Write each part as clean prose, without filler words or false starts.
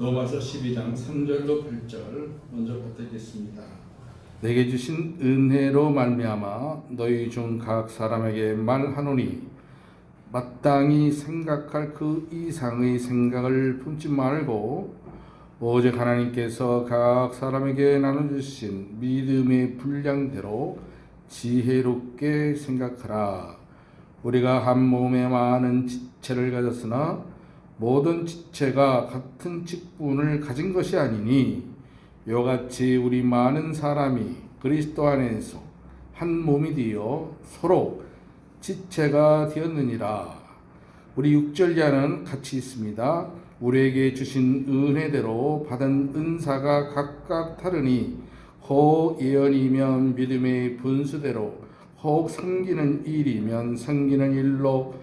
로마서 12장 3절로 8절 먼저 받들겠습니다. 내게 주신 은혜로 말미암아 너희 중 각 사람에게 말하노니 마땅히 생각할 그 이상의 생각을 품지 말고 오직 하나님께서 각 사람에게 나눠주신 믿음의 분량대로 지혜롭게 생각하라. 우리가 한 몸에 많은 지체를 가졌으나 모든 지체가 같은 직분을 가진 것이 아니니 이와 같이 우리 많은 사람이 그리스도 안에서 한 몸이 되어 서로 지체가 되었느니라. 우리 6절자는 같이 있습니다. 우리에게 주신 은혜대로 받은 은사가 각각 다르니 혹 예언이면 믿음의 분수대로, 혹 섬기는 일이면 섬기는 일로,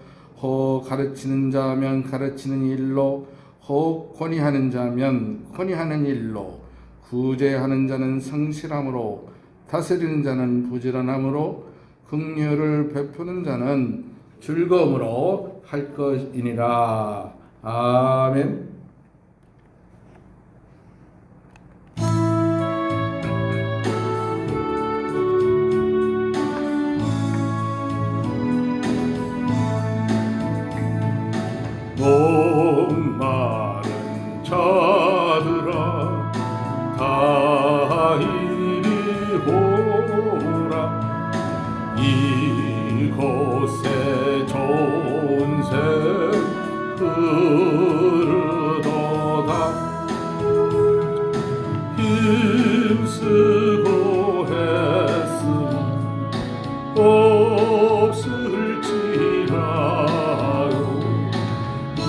혹 가르치는 자면 가르치는 일로, 혹 권위하는 자면 권위하는 일로, 구제하는 자는 성실함으로, 다스리는 자는 부지런함으로, 긍휼을 베푸는 자는 즐거움으로 할 것이니라. 아멘. 목마른 자들아 다 이리 오라. 이곳에 좋은 새 흐르도다. 힘쓰고 애쓰는 없을지라도 이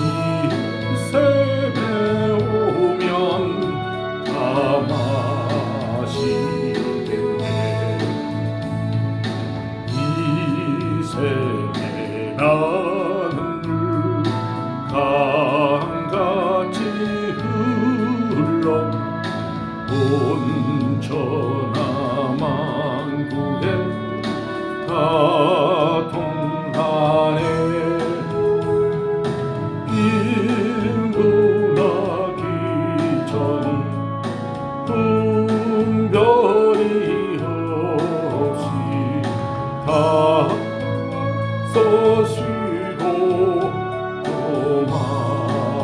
샘에 오면 다 마시겠네. 이 샘에 나는 물 강같이 흘러 온 천하 만국에 다 통하네. 빈분하기 전에 분별이 없이 다 쏘시고 또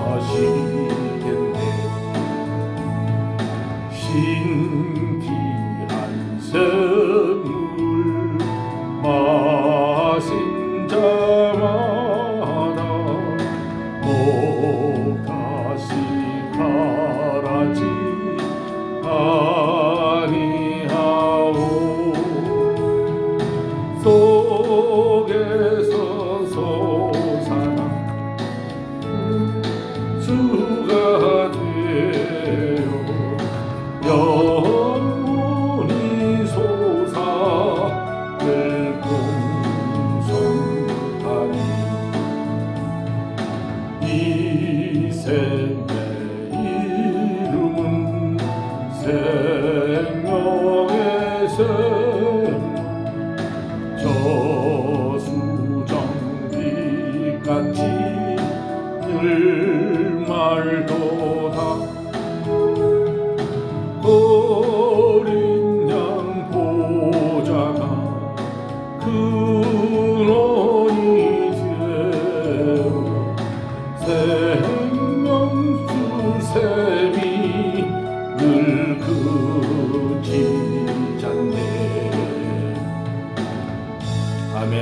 마시겠네. 신기한 샘물 마신 자마다 목 다시 가라지 아니하오. 속에서 솟아난 수가 되어 영원히 솟아들 공손하니 이 샘의 이름은 생명의 샘. 저수정빛같이 늘말도다. 어린 양 보자가 근원이 되어 생명수 샘이 늘 그치잖네. 아멘.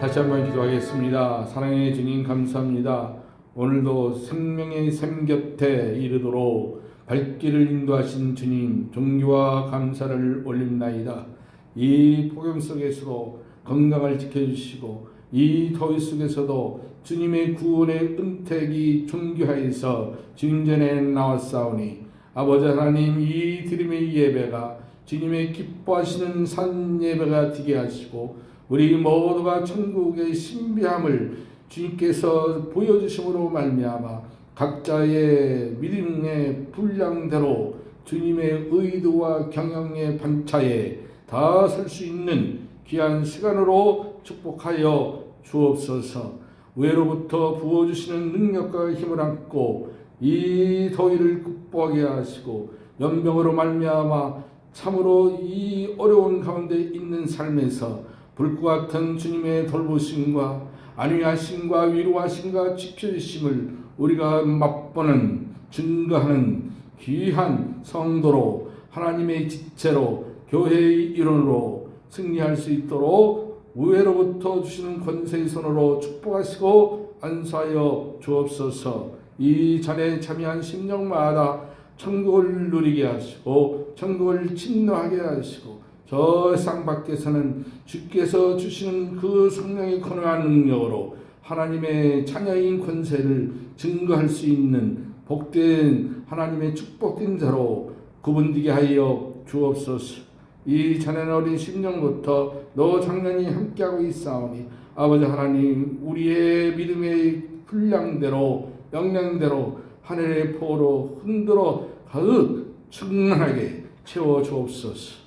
다시 한번 기도하겠습니다. 사랑의 주님 감사합니다. 오늘도 생명의 샘 곁에 이르도록 발길을 인도하신 주님 존귀와 감사를 올립나이다. 이 폭염 속에서도 건강을 지켜주시고 이 더위 속에서도 주님의 구원의 은택이 존귀하여서 주님 전에 나왔사오니 아버지 하나님, 이 드림의 예배가 주님의 기뻐하시는 산 예배가 되게 하시고 우리 모두가 천국의 신비함을 주님께서 보여주심으로 말미암아 각자의 믿음의 분량대로 주님의 의도와 경영의 반차에 다 설 수 있는 귀한 시간으로 축복하여 주옵소서. 위로부터 부어주시는 능력과 힘을 안고 이 더위를 극복하게 하시고 연병으로 말미암아 참으로 이 어려운 가운데 있는 삶에서 불과 같은 주님의 돌보심과 안위하심과 위로하심과 지켜주심을 우리가 맛보는 증거하는 귀한 성도로 하나님의 지체로 교회의 일원으로 승리할 수 있도록 우회로부터 주시는 권세의 손으로 축복하시고 안수하여 주옵소서. 이 잔에 참여한 심령마다 천국을 누리게 하시고 천국을 침노하게 하시고 저 상 밖에서는 주께서 주시는 그 성령의 권능한 능력으로 하나님의 자녀인 권세를 증거할 수 있는 복된 하나님의 축복된 자로 구분되게 하여 주옵소서. 이 자네는 어린 심령부터 너 장년이 함께하고 있사오니 아버지 하나님 우리의 믿음의 분량대로 역량대로 하늘의 포로 흔들어 가득 충만하게 채워 주옵소서.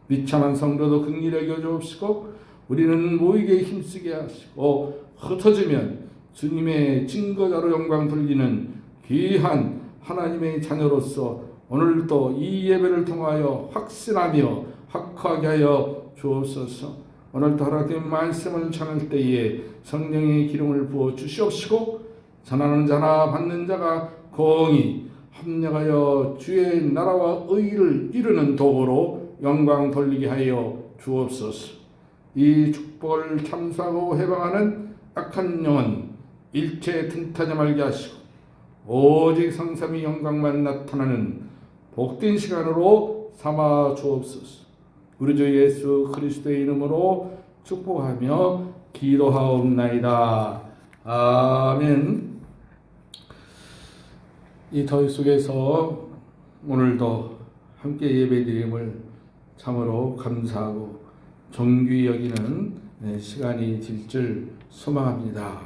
비참한 성도도 긍휼히 여겨 주옵시고 우리는 모이게 힘쓰게 하시고 흩어지면 주님의 증거자로 영광 돌리는 귀한 하나님의 자녀로서 오늘도 이 예배를 통하여 확신하며 확고하게 하여 주옵소서. 오늘도 하나님 말씀을 전할 때에 성령의 기름을 부어 주시옵시고 전하는 자나 받는 자가 공히 합력하여 주의 나라와 의를 이루는 도구로 영광 돌리게 하여 주옵소서. 이 축복을 참수하고 해방하는 악한 영은 일체 틈타지 말게 하시고 오직 성삼위 영광만 나타나는 복된 시간으로 삼아 주옵소서. 우리 주 예수 그리스도의 이름으로 축복하며 기도하옵나이다. 아멘. 이 더위 속에서 오늘도 함께 예배드림을 참으로 감사하고 존귀히 여기는 시간이 될 줄 소망합니다.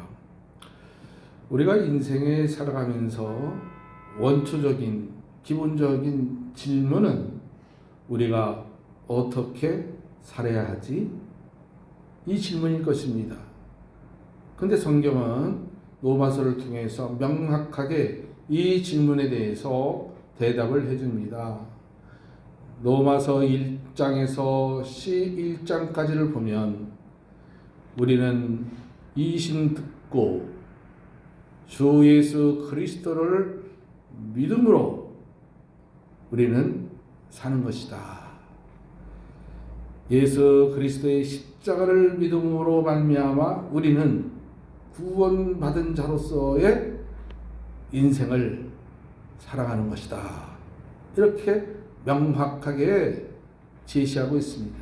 우리가 인생에 살아가면서 원초적인 기본적인 질문은 우리가 어떻게 살아야 하지? 이 질문일 것입니다. 근데 성경은 로마서를 통해서 명확하게 이 질문에 대해서 대답을 해줍니다. 로마서 1장에서 11장까지를 보면 우리는 이심 듣고 주 예수 그리스도를 믿음으로 우리는 사는 것이다. 예수 그리스도의 십자가를 믿음으로 말미암아 우리는 구원받은 자로서의 인생을 살아가는 것이다. 이렇게 명확하게 제시하고 있습니다.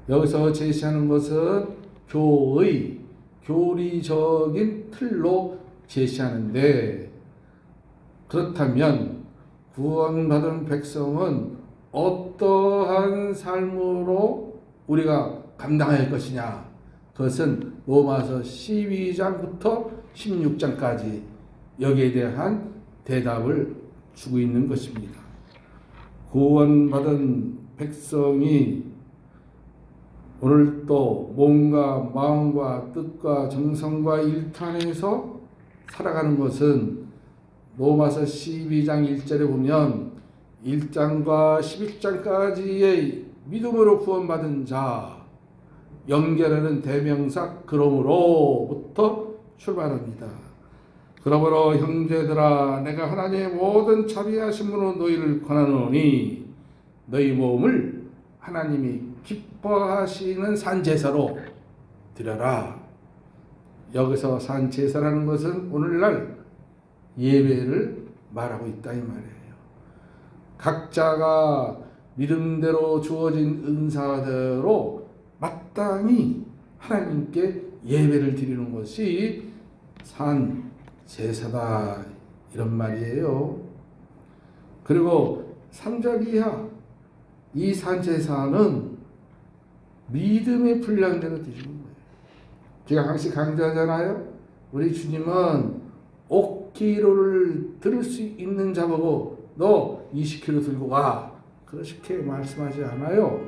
여기서 제시하는 것은 교의, 교리적인 틀로 제시하는데 그렇다면 구원받은 백성은 어떠한 삶으로 우리가 감당할 것이냐? 그것은 로마서 12장부터 16장까지 여기에 대한 대답을 주고 있는 것입니다. 구원받은 백성이 오늘도 몸과 마음과 뜻과 정성과 일탄에서 살아가는 것은 로마서 12장 1절에 보면 1장과 11장까지의 믿음으로 구원받은 자 연결하는 대명사 그러므로부터 출발합니다. 그러므로 형제들아 내가 하나님의 모든 자비하심으로 너희를 권하노니 너희 몸을 하나님이 기뻐하시는 산제사로 드려라. 여기서 산제사라는 것은 오늘날 예배를 말하고 있다 이 말이에요. 각자가 믿음대로 주어진 은사대로 마땅히 하나님께 예배를 드리는 것이 산제사다 이런 말이에요. 그리고 3절 이하 이 산제사는 믿음의 분량대로 드리는 거예요. 제가 항상 강조하잖아요. 우리 주님은 5kg를 들을 수 있는 자보고 너 20kg 들고 가. 그렇게 말씀하지 않아요.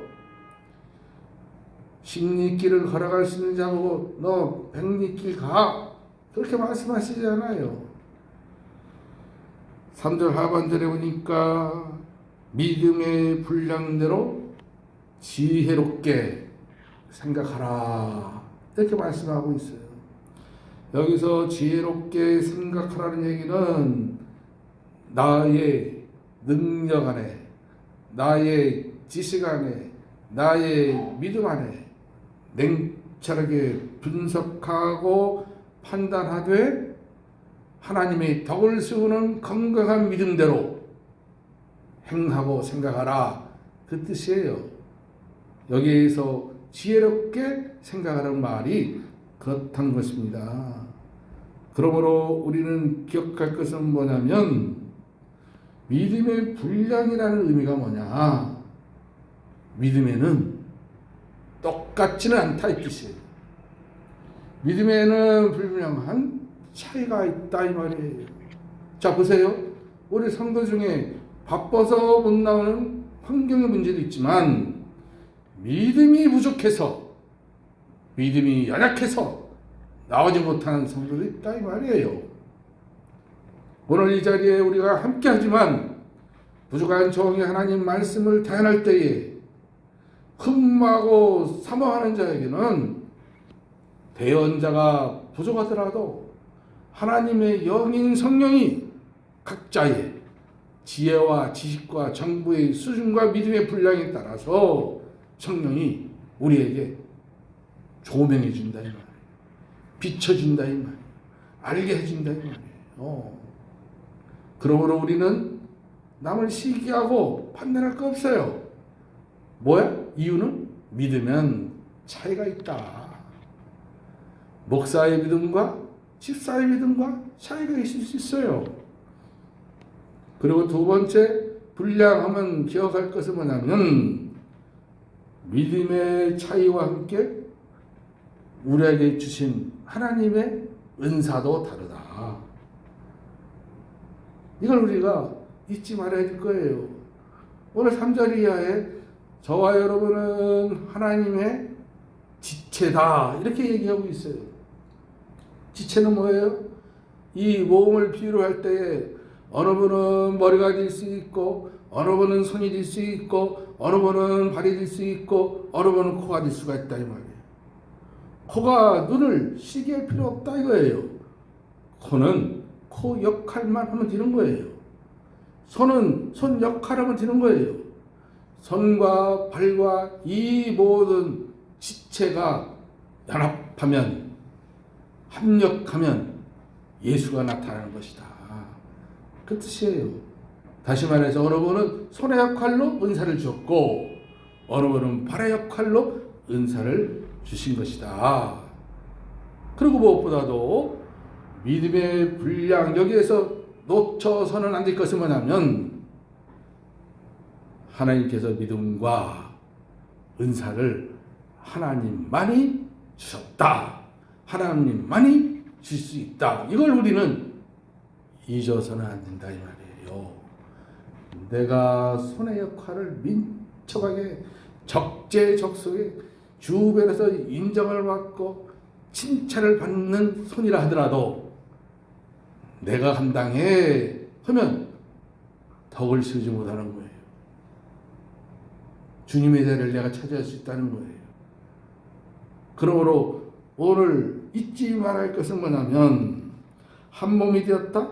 10리길을 걸어갈 수 있는 자보고 너 100리길 가. 그렇게 말씀하시지 않아요. 3절 하반절에 보니까 믿음의 분량대로 지혜롭게 생각하라 이렇게 말씀하고 있어요. 여기서 지혜롭게 생각하라는 얘기는 나의 능력 안에, 나의 지식 안에, 나의 믿음 안에 냉철하게 분석하고 판단하되 하나님의 덕을 세우는 건강한 믿음대로 행하고 생각하라 그 뜻이에요. 여기에서 지혜롭게 생각하는 말이 그렇다는 것입니다. 그러므로 우리는 기억할 것은 뭐냐면 믿음의 분량이라는 의미가 뭐냐, 믿음에는 똑같지는 않다 이 뜻이에요. 믿음에는 분명한 차이가 있다 이 말이에요. 자 보세요. 우리 성도 중에 바빠서 못 나오는 환경의 문제도 있지만 믿음이 부족해서, 믿음이 연약해서 나오지 못하는 성도도 있다 이 말이에요. 오늘 이 자리에 우리가 함께 하지만 부족한 종이 하나님 말씀을 대언할 때에 흠모하고 사모하는 자에게는 대언자가 부족하더라도 하나님의 영인 성령이 각자의 지혜와 지식과 정보의 수준과 믿음의 분량에 따라서 성령이 우리에게 조명해 준다 이 말이에요. 비춰준다 이 말이에요. 알게 해준다 이 말이에요. 그러므로 우리는 남을 시기하고 판단할 거 없어요. 뭐야? 이유는 믿으면 차이가 있다. 목사의 믿음과 집사의 믿음과 차이가 있을 수 있어요. 그리고 두 번째 분량하면 기억할 것은 뭐냐면 믿음의 차이와 함께 우리에게 주신 하나님의 은사도 다르다. 이걸 우리가 잊지 말아야 될 거예요. 오늘 3절 이하에 저와 여러분은 하나님의 지체다 이렇게 얘기하고 있어요. 지체는 뭐예요? 이 몸을 비유로 할 때에 어느 분은 머리가 될 수 있고 어느 분은 손이 될 수 있고 어느 분은 발이 될 수 있고 어느 분은 코가 될 수가 있다 이 말이에요. 코가 눈을 시게 할 필요 없다 이거예요. 코는 코 역할만 하면 되는 거예요. 손은 손 역할하면 되는 거예요. 손과 발과 이 모든 지체가 연합하면 합력하면 예수가 나타나는 것이다. 그 뜻이에요. 다시 말해서 어느 분은 손의 역할로 은사를 주었고 어느 분은 발의 역할로 은사를 주신 것이다. 그리고 무엇보다도 믿음의 분량 여기에서 놓쳐서는 안 될 것은 뭐냐면 하나님께서 믿음과 은사를 하나님만이 주셨다. 하나님만이 줄 수 있다. 이걸 우리는 잊어서는 안 된다 이 말이에요. 내가 손의 역할을 민첩하게 적재적소에 주변에서 인정을 받고 칭찬을 받는 손이라 하더라도 내가 감당해 하면 덕을 세우지 못하는 거예요. 주님의 자리를 내가 차지할 수 있다는 거예요. 그러므로 오늘 잊지 말할 것은 뭐냐면 한 몸이 되었다.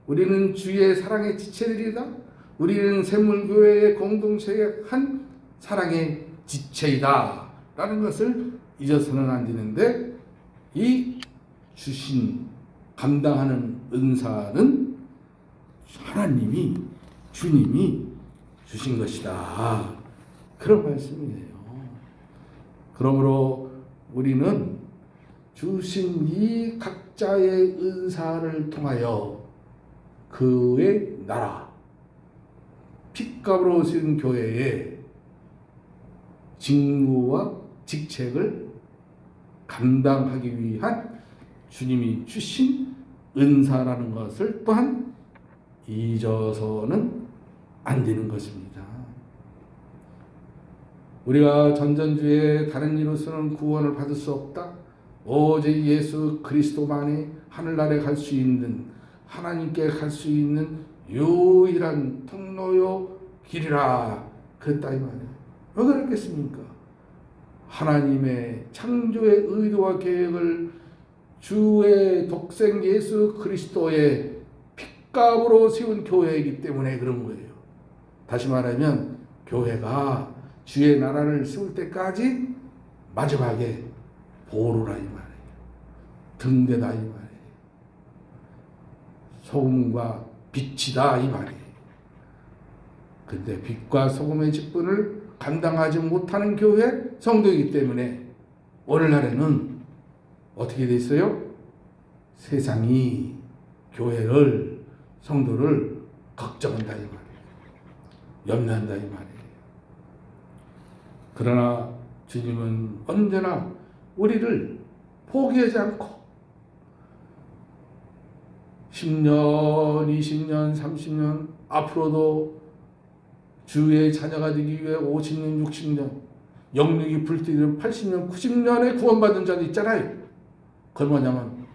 우리는 주의 사랑의 지체들이다. 우리는 샘물교회의 공동체의 한 사랑의 지체이다 라는 것을 잊어서는 안 되는데 이 주신 감당하는 은사는 하나님이 주님이 주신 것이다. 그런 말씀이에요. 그러므로 우리는 주신 이 각자의 은사를 통하여 그의 나라 핏값으로 오신 교회의 직무와 직책을 감당하기 위한 주님이 주신 은사라는 것을 또한 잊어서는 안 되는 것입니다. 우리가 전전주에 다른 이로서는 구원을 받을 수 없다. 오직 예수 그리스도만이 하늘나라에 갈 수 있는 하나님께 갈 수 있는 유일한 통로요 길이라 그랬다 이 말이에요. 왜 그랬겠습니까? 하나님의 창조의 의도와 계획을 주의 독생 예수 그리스도의 핏값으로 세운 교회이기 때문에 그런 거예요. 다시 말하면 교회가 주의 나라를 세울 때까지 마지막에 보루라 이 말이에요. 등대다 이 말이에요. 소금과 빛이다 이 말이에요. 근데 빛과 소금의 직분을 감당하지 못하는 교회 성도이기 때문에 오늘날에는 어떻게 됐어요? 세상이 교회를 성도를 걱정한다 이 말이에요. 염려한다 이 말이에요. 그러나 주님은 언제나 우리를 포기하지 않고 10년, 20년, 30년 앞으로도 주의 자녀가 되기 위해 50년, 60년 영육이 불티는 80년, 90년에 구원받은 자도 있잖아요. 그건 뭐냐면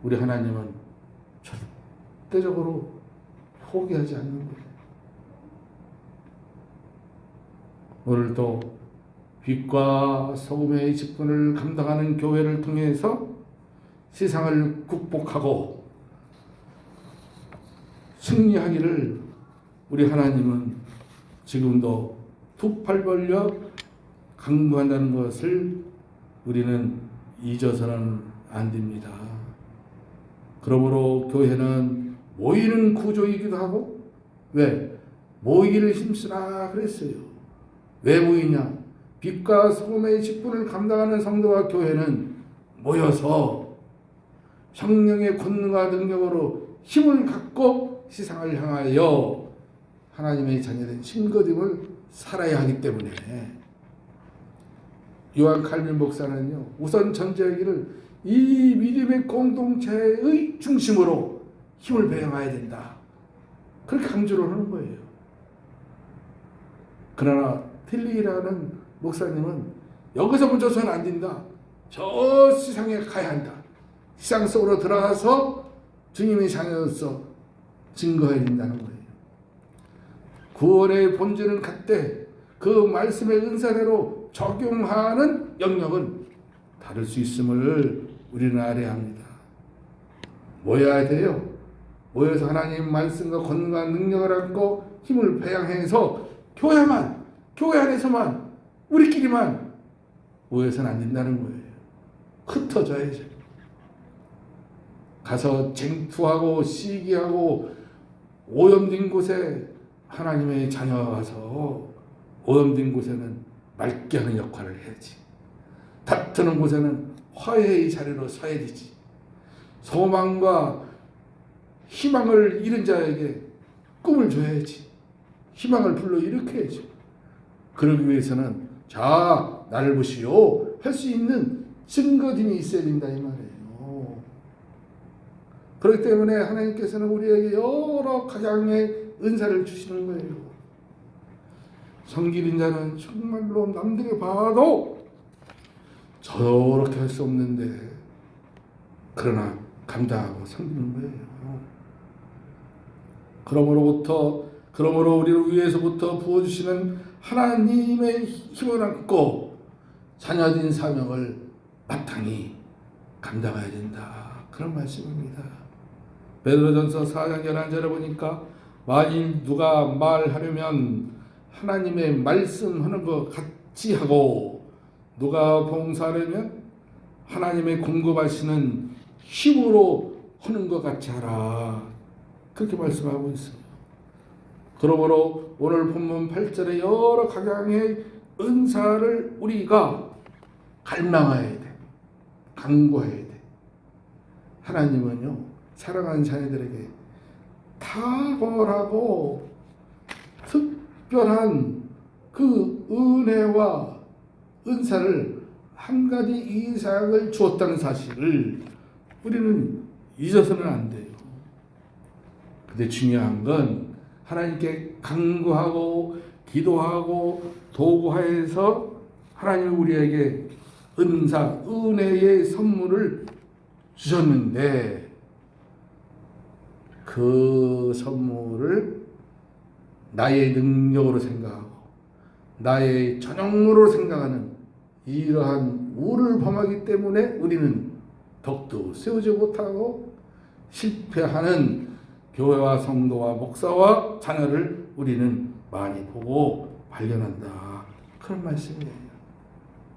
우리 하나님은 절대적으로 포기하지 않는 거예요. 오늘도 빛과 소금의 직분을 감당하는 교회를 통해서 세상을 극복하고 승리하기를 우리 하나님은 지금도 두 팔 벌려 강구한다는 것을 우리는 잊어서는 안 됩니다. 그러므로 교회는 모이는 구조이기도 하고 왜? 모이기를 힘쓰라 그랬어요. 왜 모이냐? 빛과 소금의 직분을 감당하는 성도와 교회는 모여서 성령의 권능과 능력으로 힘을 갖고 세상을 향하여 하나님의 자녀된 신거됨을 살아야 하기 때문에 요한 칼빈 목사는요, 우선 전제하기를 이 믿음의 공동체의 중심으로 힘을 배양해야 된다. 그렇게 강조를 하는 거예요. 그러나 틸리라는 목사님은 여기서 멈춰서는 안 된다. 저 세상에 가야 한다. 세상 속으로 들어가서 주님의 자녀로서 증거해야 된다는 거예요. 구원의 본질은 같되 그 말씀의 은사대로 적용하는 영역은 다를 수 있음을 우리는 알아야 합니다. 모여야 돼요. 모여서 하나님 말씀과 권능과 능력을 갖고 힘을 배양해서 교회 안에서만 우리끼리만 모여서는 안 된다는 거예요. 흩어져야죠. 가서 쟁투하고 시기하고 오염된 곳에 하나님의 자녀가 가서 오염된 곳에는 맑게 하는 역할을 해야지. 다투는 곳에는 화해의 자리로 서야 되지. 소망과 희망을 잃은 자에게 꿈을 줘야지. 희망을 불러일으켜야죠. 그러기 위해서는 자 나를 보시오 할 수 있는 증거됨이 있어야 된다 이 말이에요. 그렇기 때문에 하나님께서는 우리에게 여러 각양의 은사를 주시는 거예요. 성길 인자는 정말로 남들이 봐도 저렇게 할 수 없는데 그러나 감당하고 섬기는 거예요. 그러므로 우리를 위해서부터 부어주시는 하나님의 힘을 안고 자녀된 사명을 마땅히 감당해야 된다. 그런 말씀입니다. 베드로전서 4장 11절에 보니까 만일 누가 말하려면 하나님의 말씀하는 것 같이 하고 누가 봉사하려면 하나님의 공급하시는 힘으로 하는 것 같이 하라. 그렇게 말씀하고 있어요. 그러므로 오늘 본문 8절에 여러 각양의 은사를 우리가 갈망해야 돼. 간구해야 돼. 하나님은요, 사랑하는 자녀들에게 탁월하고 특별한 그 은혜와 은사를 한 가지 이상을 주었다는 사실을 우리는 잊어서는 안 돼요. 근데 중요한 건 하나님께 간구하고 기도하고 도구하여서 하나님이 우리에게 은사, 은혜의 선물을 주셨는데 그 선물을 나의 능력으로 생각하고 나의 전용으로 생각하는 이러한 우를 범하기 때문에 우리는 덕도 세우지 못하고 실패하는 교회와 성도와 목사와 자녀를 우리는 많이 보고 발견한다. 그런 말씀이에요.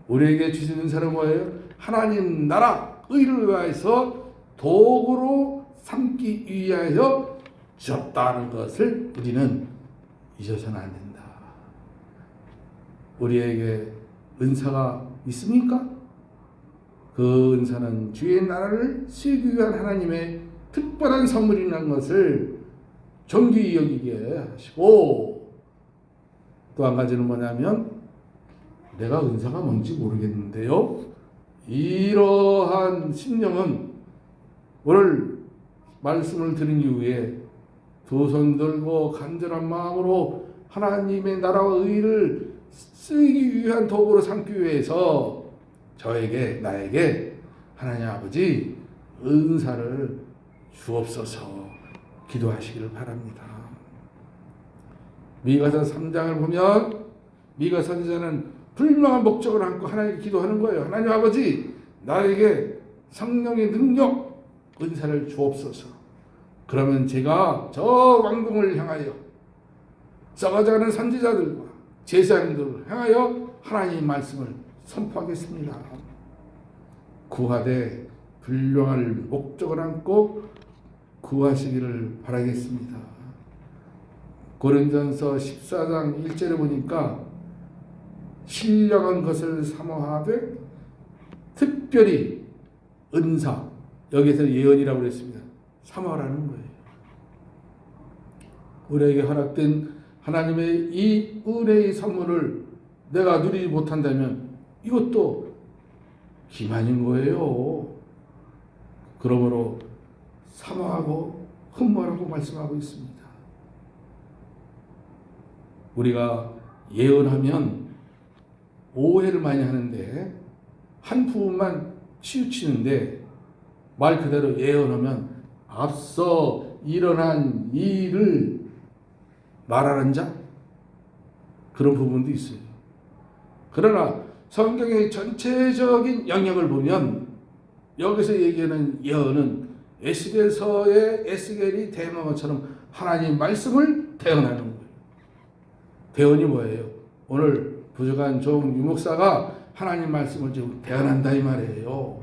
우리에게 주신 은사는 뭐예요? 하나님 나라 의를 위하여서 도구로 삼기 위하여 주었다는 것을 우리는 잊어서는 안 된다. 우리에게 은사가 있습니까? 그 은사는 주의 나라를 세우기 위한 하나님의 특별한 선물이라는 것을 존귀히 여기게 하시고, 또 한 가지는 뭐냐면 내가 은사가 뭔지 모르겠는데요, 이러한 심령은 오늘 말씀을 들은 이후에 두 손 들고 간절한 마음으로 하나님의 나라와 의를 쓰기 위한 도구로 삼기 위해서 저에게 나에게 하나님 아버지 은사를 주옵소서 기도하시기를 바랍니다. 미가서 3장을 보면 미가 선지자는 분명한 목적을 안고 하나님께 기도하는 거예요. 하나님 아버지 나에게 성령의 능력 은사를 주옵소서. 그러면 제가 저 왕궁을 향하여 썩어져가는 선지자들과 제사장들을 향하여 하나님의 말씀을 선포하겠습니다. 구하되 분명할 목적을 안고 구하시기를 바라겠습니다. 고린도전서 14장 1절에 보니까 신령한 것을 사모하되 특별히 은사, 여기서 예언이라고 그랬습니다. 사모하라는 거예요. 우리에게 허락된 하나님의 이 은혜의 선물을 내가 누리지 못한다면 이것도 기만인 거예요. 그러므로 사모하고 흠모하라고 말씀하고 있습니다. 우리가 예언하면 오해를 많이 하는데 한 부분만 치우치는데, 말 그대로 예언하면 앞서 일어난 일을 말하는 자, 그런 부분도 있어요. 그러나 성경의 전체적인 영역을 보면 여기서 얘기하는 예언은 에스겔서의 에스겔이 대언한 것처럼 하나님 말씀을 대언하는 거예요. 대언이 뭐예요? 오늘 부족한 종 유목사가 하나님 말씀을 지금 대언한다 이 말이에요.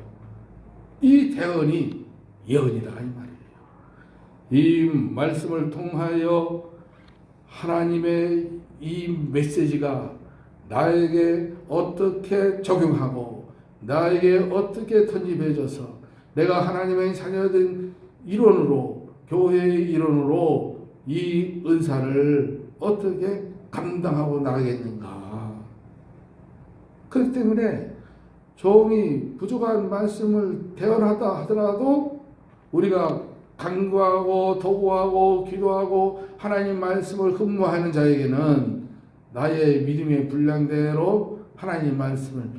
이 대언이 예언이다 이 말이에요. 이 말씀을 통하여 하나님의 이 메시지가 나에게 어떻게 적용하고 나에게 어떻게 던집해져서 내가 하나님의 자녀된 일원으로, 교회의 일원으로 이 은사를 어떻게 감당하고 나가겠는가. 그렇기 때문에 종이 부족한 말씀을 대언하다 하더라도 우리가 간구하고 도구하고 기도하고 하나님 말씀을 흠모하는 자에게는 나의 믿음의 분량대로 하나님 말씀을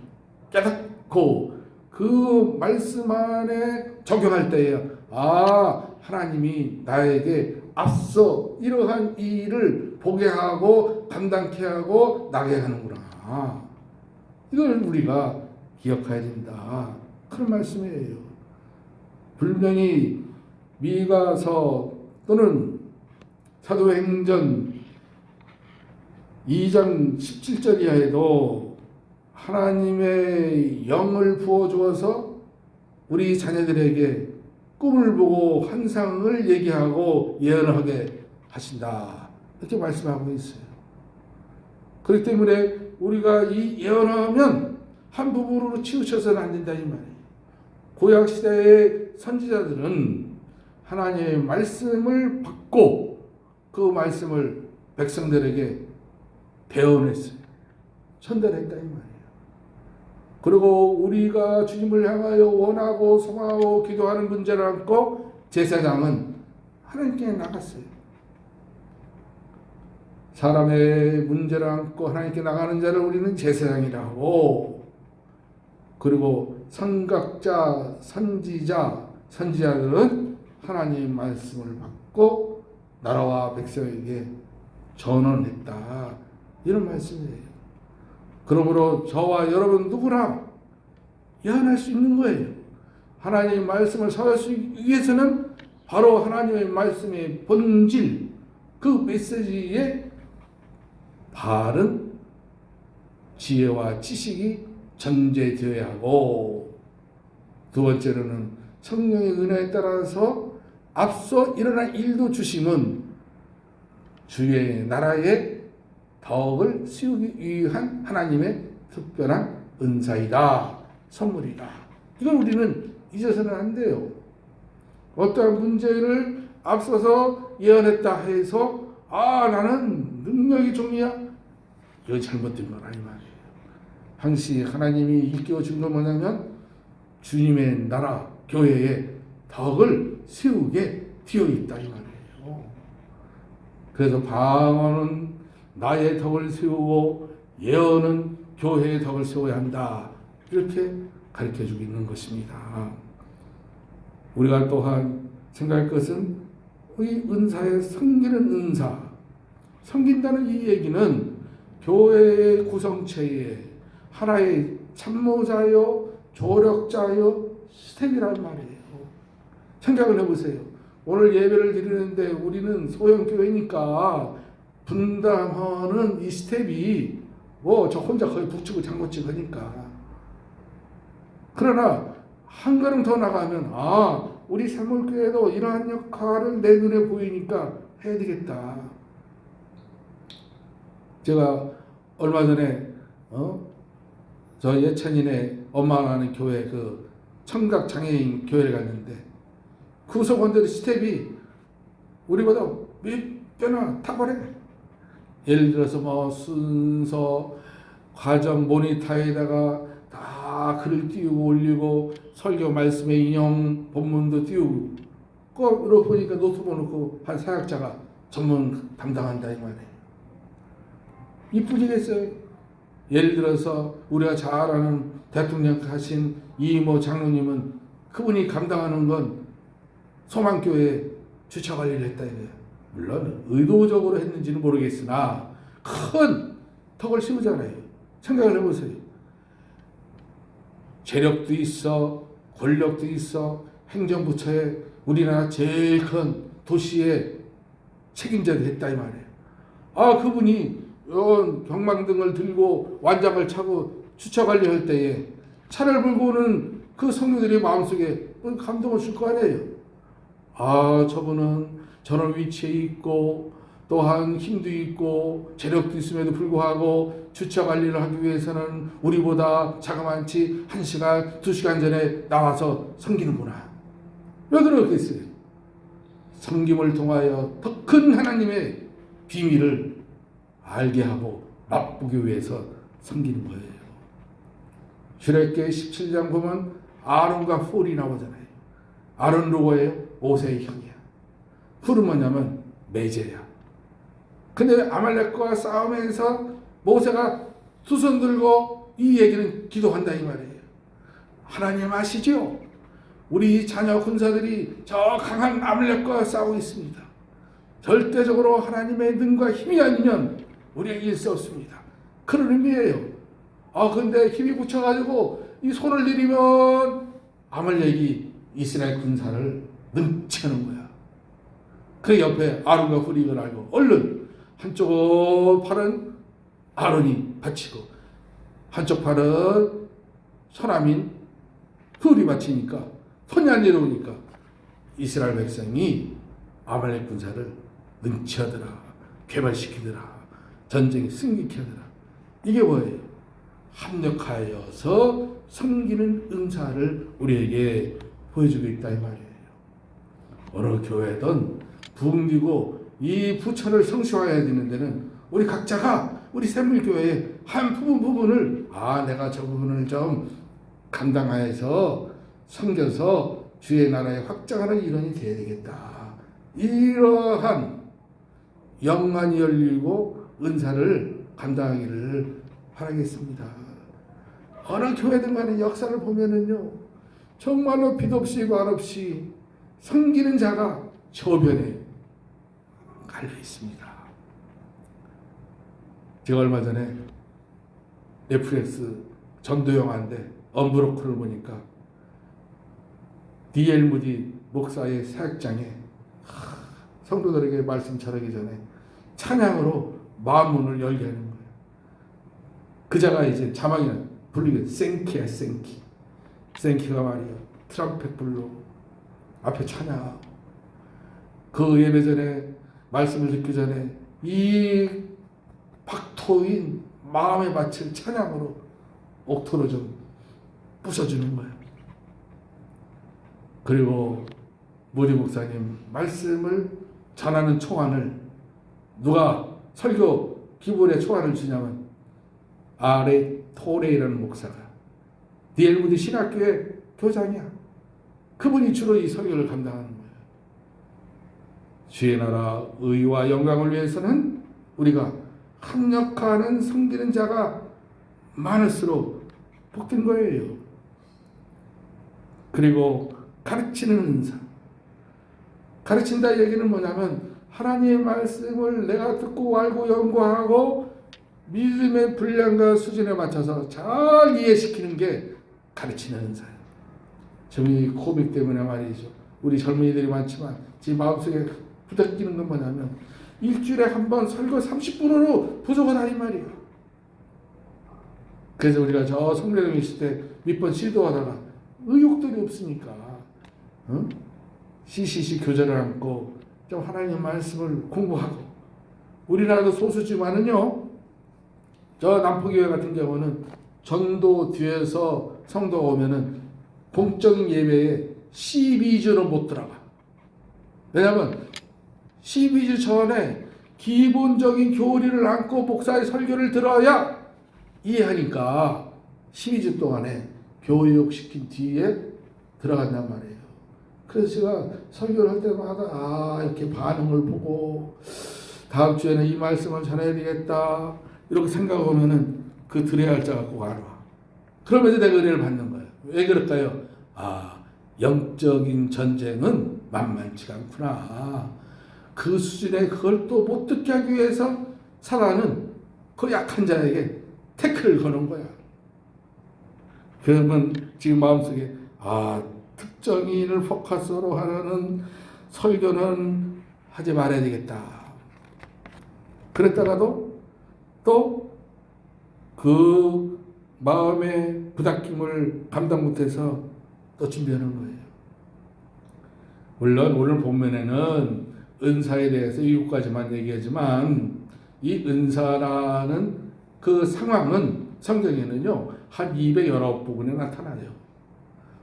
깨닫고 그 말씀 안에 적용할 때에 하나님이 나에게 앞서 이러한 일을 보게 하고 감당케 하고 나게 하는구나. 이걸 우리가 기억해야 된다. 그런 말씀이에요. 분명히 미가서 또는 사도행전 2장 17절 이하에도 하나님의 영을 부어주어서 우리 자녀들에게 꿈을 보고 환상을 얘기하고 예언하게 하신다. 이렇게 말씀하고 있어요. 그렇기 때문에 우리가 이 예언하면 한 부분으로 치우쳐서는 안 된다 이 말이에요. 구약시대의 선지자들은 하나님의 말씀을 받고 그 말씀을 백성들에게 대언했어요. 전달했다 이 말이에요. 그리고 우리가 주님을 향하여 원하고 소망하고 기도하는 문제를 안고 제사장은 하나님께 나갔어요. 사람의 문제를 안고 하나님께 나가는 자를 우리는 제사장이라고, 그리고 선각자, 선지자들은 하나님 말씀을 받고 나라와 백성에게 전언했다. 이런 말씀이에요. 그러므로 저와 여러분 누구나 예언할 수 있는 거예요. 하나님 말씀을 전하기 위해서는 바로 하나님의 말씀의 본질, 그 메시지에 바른 지혜와 지식이 전제되어야 하고, 두 번째로는 성령의 은혜에 따라서 앞서 일어난 일도 주심은 주의 나라의 덕을 세우기 위한 하나님의 특별한 은사이다, 선물이다. 이걸 우리는 잊어서는 안 돼요. 어떠한 문제를 앞서서 예언했다 해서 나는 능력이 종이야, 이거 잘못된 건 아니 말이에요. 항시 하나님이 일깨워 준 건 뭐냐면 주님의 나라 교회의 덕을 세우게 되어 있다 이 말이에요. 그래서 방언은 나의 덕을 세우고 예언은 교회의 덕을 세워야 한다, 이렇게 가르쳐주고 있는 것입니다. 우리가 또한 생각할 것은 이 은사의 섬기는 은사, 섬긴다는 이 얘기는 교회의 구성체에 하나의 참모자요, 조력자요, 스텝이란 말이에요. 생각을 해보세요. 오늘 예배를 드리는데 우리는 소형교회니까 분담하는 이 스텝이 저 혼자 거의 북치고 장구치고 하니까. 그러나 한 걸음 더 나가면 우리 사물교회도 이러한 역할을 내 눈에 보이니까 해야 되겠다. 제가 얼마 전에 저 예천인의 엄마가 하는 교회 그 청각 장애인 교회를 갔는데 구성원들 스텝이 우리보다 몇 배나 탁월해. 예를 들어서 순서, 과정 모니터에다가 다 글을 띄우고 올리고 설교 말씀의 인용 본문도 띄우고 거꾸로 보니까 노트북 놓고 한 사역자가 전문 담당한다 이 말이에요. 이쁘지겠어요? 예를 들어서 우리가 잘 아는 대통령 하신 이모 장로님은 그분이 감당하는 건 소망교회 주차 관리를 했다 이거예요. 물론 의도적으로 했는지는 모르겠으나 큰 덕을 씌우잖아요. 생각을 해보세요. 재력도 있어, 권력도 있어, 행정부처에 우리나라 제일 큰 도시의 책임자도 했다 이 말이에요. 그분이 경망등을 들고 완장을 차고 주차 관리할 때에 차를 몰고 오는 그 성도들의 마음속에 감동을 줄 거 아니에요. 저분은 저런 위치에 있고 또한 힘도 있고 재력도 있음에도 불구하고 주차 관리를 하기 위해서는 우리보다 자그마치 1시간, 2시간 전에 나와서 섬기는구나. 왜 그러겠어요? 섬김을 통하여 더 큰 하나님의 비밀을 알게 하고 맛보기 위해서 섬기는 거예요. 출애굽기 17장 보면 아론과 훌이 나오잖아요. 아론 누구예요? 모세의 형이야. 훌은 뭐냐면 매제야. 근데 아말렉과 싸우면서 모세가 두 손 들고 이 얘기는 기도한다 이 말이에요. 하나님 아시죠? 우리 자녀 군사들이 저 강한 아말렉과 싸우고 있습니다. 절대적으로 하나님의 능과 힘이 아니면 우리에게 이길 수 없습니다. 그런 의미예요. 근데 힘이 붙여가지고 이 손을 내리면 아말렉이 이스라엘 군사를 능치하는 거야. 그 옆에 아론과 훌이 이걸 알고 얼른 한쪽 팔은 아론이 바치고 한쪽 팔은 선함인 훌이 바치니까 손이 안 내려오니까 이스라엘 백성이 아말렉 군사를 능치하더라, 괴발시키더라, 전쟁에 승리케 하더라. 이게 뭐예요? 합력하여서 섬기는 은사를 우리에게 보여주고 있다 이 말이에요. 어느 교회든 붕기고 이 부처를 성취해야 되는 데는 우리 각자가 우리 샘물교회의 한 부분을 내가 저 부분을 좀 감당하여서 섬겨서 주의 나라에 확장하는 일원이 되어야 되겠다. 이러한 영안이 열리고 은사를 감당하기를 바라겠습니다. 어느 교회든 간의 역사를 보면은요, 정말로 빛 없이 말 없이 섬기는 자가 저변에 갈려 있습니다. 제가 얼마 전에 넷플릭스 전도 영화인데 언브로크를 보니까 D.L. 무디 목사의 사역장에 성도들에게 말씀 전하기 전에 찬양으로 마음문을 열게 하는 거예요. 그자가 이제 자막에는 불리게 생키야 생키, 생키가 말이야 트럼펫 불로 앞에 찬양하고, 그 예배 전에 말씀을 듣기 전에 이 박토인 마음에 바칠 찬양으로 옥토로 좀 부숴주는 거예요. 그리고 모디 목사님 말씀을 전하는 초안을 누가 설교 기본의 초안을 주냐면 아레 토레이라는 목사가 D.L. 무디 신학교의 교장이야. 그분이 주로 이 설교를 감당하는 거예요. 주의 나라 의와 영광을 위해서는 우리가 합력하는 섬기는 자가 많을수록 복된 거예요. 그리고 가르치는 은사. 가르친다 얘기는 뭐냐면 하나님의 말씀을 내가 듣고 알고 연구하고 믿음의 분량과 수준에 맞춰서 잘 이해시키는 게 가르치는 은사예요. 지금 이 코빅 때문에 말이죠. 우리 젊은이들이 많지만 제 마음속에 부닥치는 건 뭐냐면 일주일에 한 번 설교 30분으로 부족하다 이 말이에요. 그래서 우리가 저 성례동 있을 때 몇 번 시도하다가 의욕들이 없으니까 CCC 교재를 안고 좀 하나님의 말씀을 공부하고, 우리나라도 소수지만은요, 저 남포교회 같은 경우는 전도 뒤에서 성도가 오면은 공적인 예배에 12주는 못 들어가. 왜냐하면 12주 전에 기본적인 교리를 안고 목사의 설교를 들어야 이해하니까 12주 동안에 교육시킨 뒤에 들어간단 말이에요. 그래서 제가 설교를 할 때마다 이렇게 반응을 보고 다음 주에는 이 말씀을 전해야 되겠다 이렇게 생각하면은 그 들어야 할 자가 꼭 알아. 그러면서 내가 은혜를 받는 거예요. 왜 그럴까요? 영적인 전쟁은 만만치가 않구나. 그 수준에 그걸 또 못 듣게 하기 위해서 사단은 그 약한 자에게 태클을 거는 거야. 그러면 지금 마음속에 특정인을 포커스로 하는 설교는 하지 말아야 되겠다. 그랬다가도 또 그 마음의 부닥김을 감당 못해서 또 준비하는 거예요. 물론 오늘 본문에는 은사에 대해서 7가지만 얘기하지만 이 은사라는 그 상황은 성경에는요 한 219부분에 나타나요.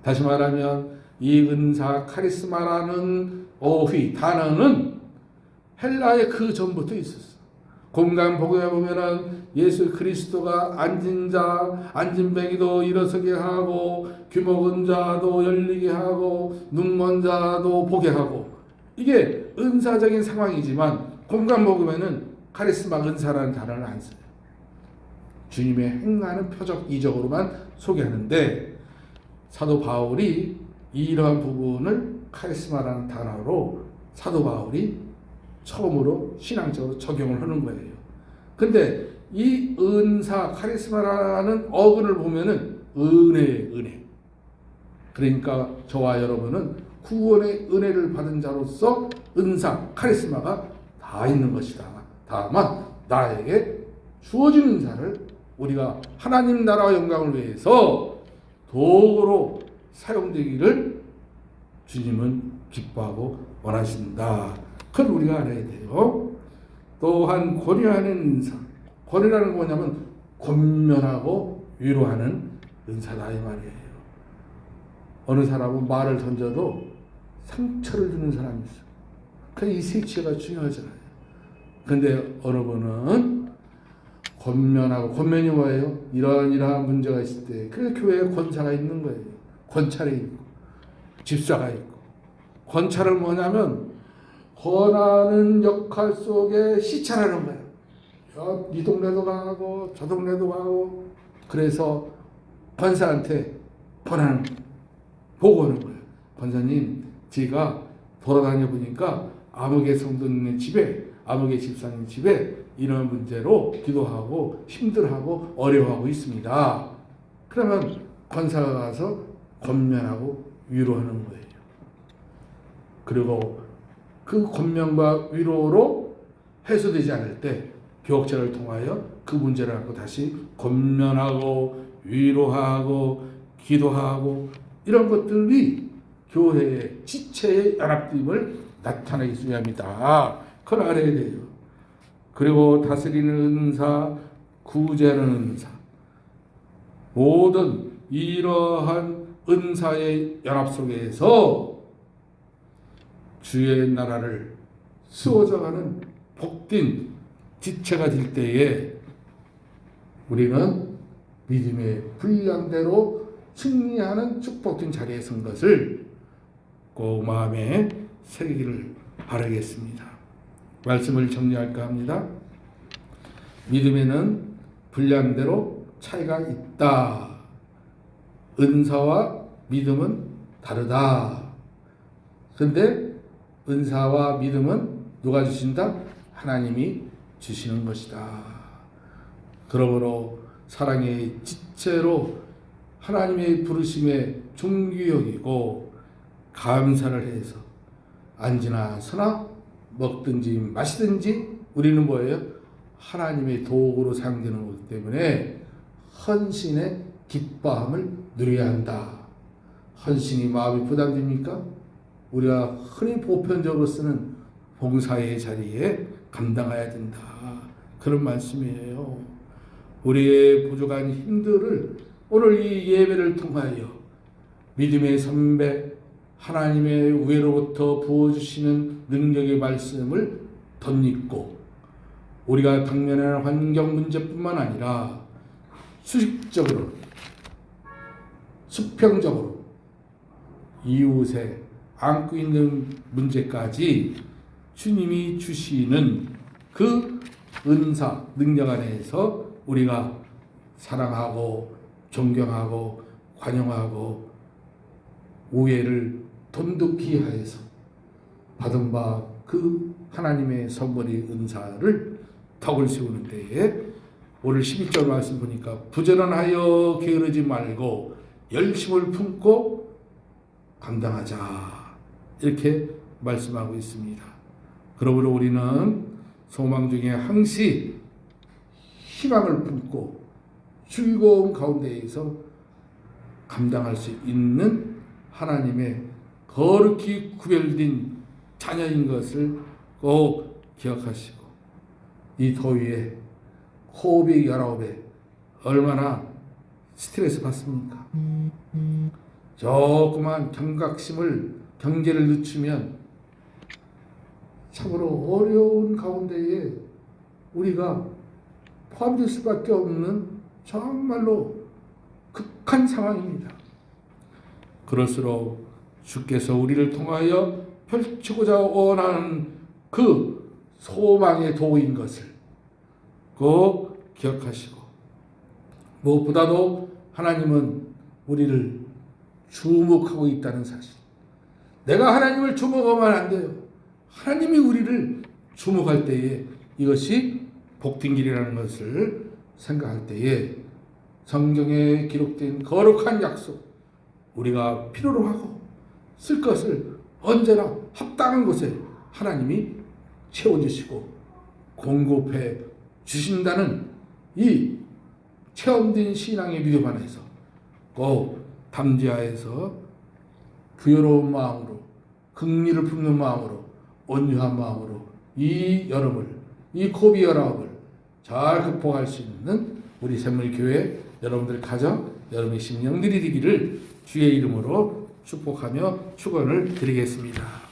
다시 말하면 이 은사 카리스마라는 어휘 단어는 헬라의 그 전부터 있었어. 공간복음에 보면은 예수 그리스도가 앉은 자, 앉은 뱅이도 일어서게 하고, 귀 먹은 자도 열리게 하고, 눈 먼 자도 보게 하고, 이게 은사적인 상황이지만 공간복음에는 카리스마 은사라는 단어를 안 써요. 주님의 행하는 표적 이적으로만 소개하는데 사도 바울이 이러한 부분을 카리스마라는 단어로 사도 바울이 처음으로 신앙적으로 적용을 하는 거예요. 근데 이 은사 카리스마라는 어근을 보면은 은혜. 그러니까 저와 여러분은 구원의 은혜를 받은 자로서 은사 카리스마가 다 있는 것이다. 다만 나에게 주어진 은사를 우리가 하나님 나라와 영광을 위해서 도구로 사용되기를 주님은 기뻐하고 원하신다. 그걸 우리가 알아야 돼요. 또한 권유하는 은사. 권유라는 건 뭐냐면 권면하고 위로하는 은사다 이 말이에요. 어느 사람은 말을 던져도 상처를 주는 사람이 있어요. 그래서 이 색치가 중요하잖아요. 근데 어느 분은 권면하고, 권면이 뭐예요? 이러한 문제가 있을 때 그래서 교회에 권사가 있는 거예요. 권찰이 있고 집사가 있고. 권찰은 뭐냐면 권하는 역할 속에 시찰하는 거예요. 이 동네도 가고 저 동네도 가고, 그래서 권사한테 권하는 보고하는 거예요. 권사님, 제가 돌아다녀 보니까 아무개 성도님 집에, 아무개 집사님 집에 이런 문제로 기도하고 힘들어하고 어려워하고 있습니다. 그러면 권사가 가서 권면하고 위로하는 거예요. 그리고 그 권면과 위로로 해소되지 않을 때 교역자를 통하여 그 문제를 갖고 다시 권면하고 위로하고 기도하고 이런 것들이 교회의 지체의 연합됨을 나타내기 위함이다. 그걸 알아야 돼요. 그리고 다스리는 은사, 구제하는 은사, 모든 이러한 은사의 연합 속에서 주의 나라를 세워져가는 복된 지체가 될 때에 우리는 믿음의 분량대로 승리하는 축복된 자리에 선 것을 꼭 마음에 새기기를 바라겠습니다. 말씀을 정리할까 합니다. 믿음에는 분량대로 차이가 있다. 은사와 믿음은 다르다. 그런데 은사와 믿음은 누가 주신다? 하나님이 주시는 것이다. 그러므로 사랑의 지체로 하나님의 부르심에 존귀 여기고 감사를 해서 앉으나 서나 먹든지 마시든지 우리는 뭐예요? 하나님의 도구로 사용되는 거기 때문에 헌신의 기뻐함을 누려야 한다. 헌신이 마음이 부담됩니까? 우리가 흔히 보편적으로 쓰는 봉사의 자리에 감당해야 된다. 그런 말씀이에요. 우리의 부족한 힘들을 오늘 이 예배를 통하여 믿음의 선배 하나님의 우애로부터 부어주시는 능력의 말씀을 덧입고 우리가 당면하는 환경 문제뿐만 아니라 수직적으로 수평적으로 이웃에 안고 있는 문제까지 주님이 주시는 그 은사, 능력 안에서 우리가 사랑하고 존경하고 관용하고 우애를 돈독히 하여서 받은 바 그 하나님의 선물의 은사를 덕을 세우는 데에 오늘 11절 말씀 보니까 부지런하여 게으르지 말고 열심을 품고 감당하자 이렇게 말씀하고 있습니다. 그러므로 우리는 소망 중에 항시 희망을 품고 즐거움 가운데에서 감당할 수 있는 하나님의 거룩히 구별된 자녀인 것을 꼭 기억하시고 이 더위에 코비드 19에 얼마나 스트레스 받습니까? 조그만 경제를 늦추면 참으로 어려운 가운데에 우리가 포함될 수밖에 없는 정말로 극한 상황입니다. 그럴수록 주께서 우리를 통하여 펼치고자 원하는 그 소망의 도인 것을 꼭 기억하시고 무엇보다도 하나님은 우리를 주목하고 있다는 사실. 내가 하나님을 주목하면 안 돼요. 하나님이 우리를 주목할 때에 이것이 복된 길이라는 것을 생각할 때에 성경에 기록된 거룩한 약속 우리가 필요로 하고 쓸 것을 언제나 합당한 곳에 하나님이 채워주시고 공급해 주신다는 이 체험된 신앙의 믿음 안에서 꼭 담대하여서 부여로운 마음으로 긍휼을 품는 마음으로 온유한 마음으로 이 여름을 이 코비드 19을 잘 극복할 수 있는 우리 샘물교회 여러분들 가정 여러분의 심령들이 되기를 주의 이름으로 축복하며 축원을 드리겠습니다.